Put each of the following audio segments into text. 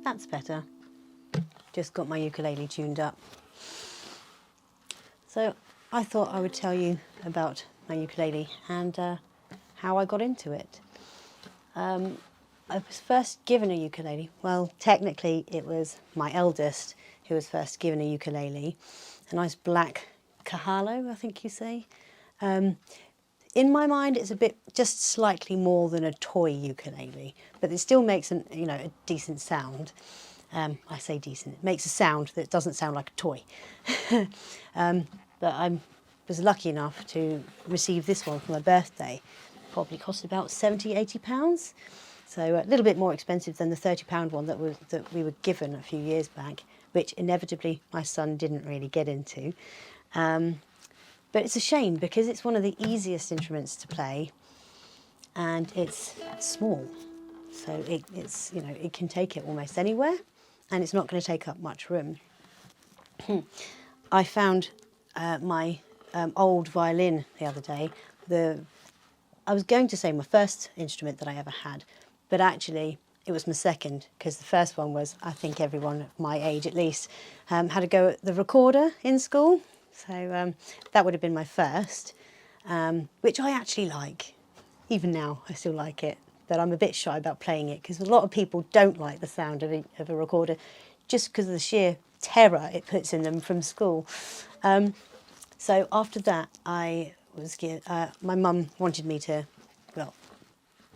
That's better. Just got my ukulele tuned up. So I thought I would tell you about my ukulele and how I got into it. I was first given a ukulele. Well, technically it was my eldest who was first given a ukulele, a nice black Kahalo, I think you say. In my mind, it's a bit, just slightly more than a toy ukulele, but it still makes a decent sound. I say decent, it makes a sound that doesn't sound like a toy. But I was lucky enough to receive this one for my birthday. Probably cost about £70–80, so a little bit more expensive than the £30 one that we were given a few years back, which inevitably my son didn't really get into. But it's a shame because it's one of the easiest instruments to play, and it's small, so it can take it almost anywhere, and it's not going to take up much room. I found my old violin the other day. I was going to say my first instrument that I ever had, but actually it was my second, because the first one was, I think everyone of my age at least, had to go at the recorder in school. So that would have been my first, which I actually like. Even now, I still like it, but I'm a bit shy about playing it because a lot of people don't like the sound of a recorder just because of the sheer terror it puts in them from school. So after that, my mum wanted me to, well,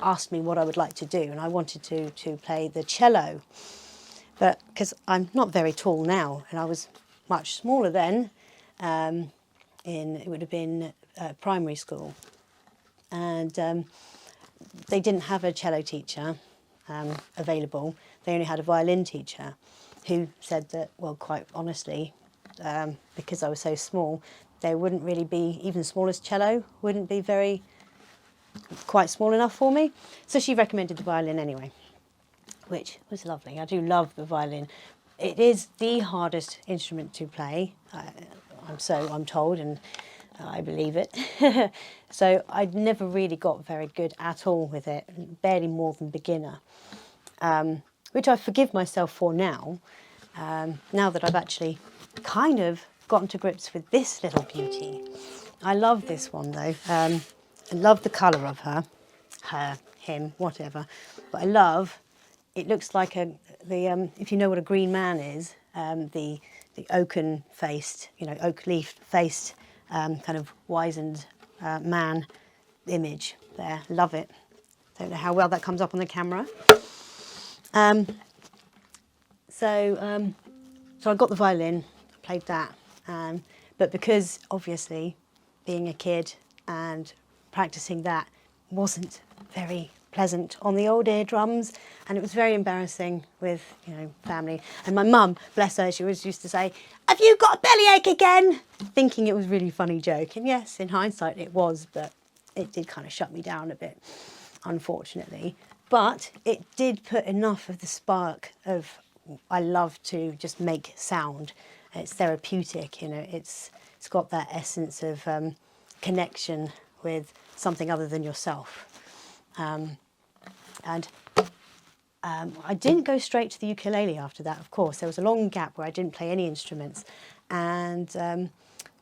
asked me what I would like to do, and I wanted to play the cello. But because I'm not very tall now, and I was much smaller then, it would have been primary school, and they didn't have a cello teacher available. They only had a violin teacher who said that, well, quite honestly, because I was so small, they wouldn't really be, even the smallest cello wouldn't be quite small enough for me. So she recommended the violin anyway, which was lovely. I do love the violin. It is the hardest instrument to play. I'm told, and I believe it. So I never really got very good at all with it, barely more than beginner, which I forgive myself for now, now that I've actually kind of gotten to grips with this little beauty. I love this one though. I love the colour of her, him, whatever. But it looks like if you know what a green man is, the oaken-faced, oak leaf-faced, kind of wizened man image there. Love it. Don't know how well that comes up on the camera. So I got the violin, played that, but because obviously being a kid and practicing that wasn't very pleasant on the old eardrums, and it was very embarrassing with family. And my mum, bless her, she always used to say, "Have you got a bellyache again?" thinking it was a really funny joke. And yes, in hindsight it was, but it did kind of shut me down a bit, unfortunately. But it did put enough of the spark of, I love to just make sound. It's therapeutic, it's got that essence of connection with something other than yourself. And I didn't go straight to the ukulele after that, of course. There was a long gap where I didn't play any instruments. And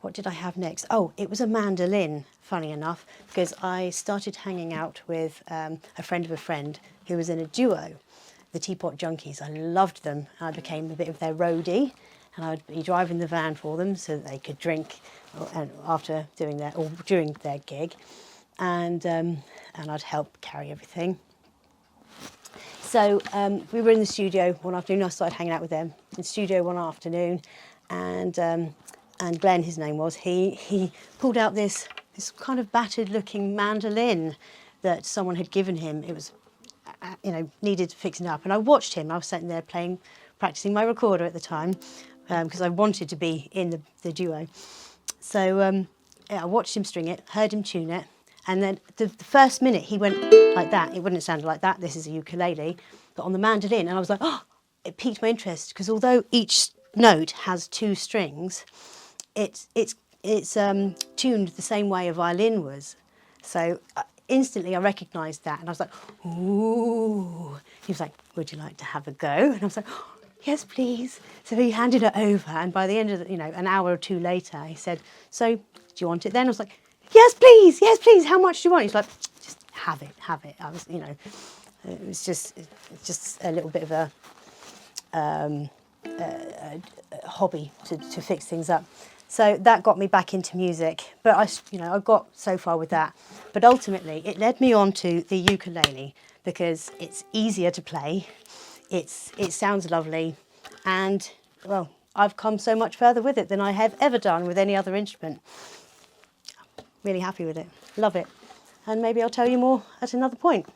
what did I have next? Oh, it was a mandolin, funny enough, because I started hanging out with a friend of a friend who was in a duo, the Teapot Junkies. I loved them. I became a bit of their roadie, and I would be driving the van for them so that they could drink after during their gig, and I'd help carry everything. So we were in the studio one afternoon. I started hanging out with them in the studio one afternoon, and Glenn, his name was, he pulled out this kind of battered-looking mandolin that someone had given him. It was, needed fixing up, and I watched him. I was sitting there practicing my recorder at the time, because I wanted to be in the duo. So I watched him string it, heard him tune it, and then the first minute he went like that. It wouldn't sound like that. This is a ukulele, but on the mandolin, and I was like, oh, it piqued my interest, because although each note has 2 strings, it's tuned the same way a violin was. So instantly I recognised that, and I was like, ooh, He was like, would you like to have a go? And I was like, oh, yes, please. So he handed it over, and by the end of an hour or two later, he said, so do you want it then? I was like, yes, please, how much do you want? He's like, just have it. I was, it was just a little bit of a hobby to fix things up. So that got me back into music, but I got so far with that. But ultimately, it led me on to the ukulele because it's easier to play, it sounds lovely, and well, I've come so much further with it than I have ever done with any other instrument. Really happy with it, love it, and maybe I'll tell you more at another point.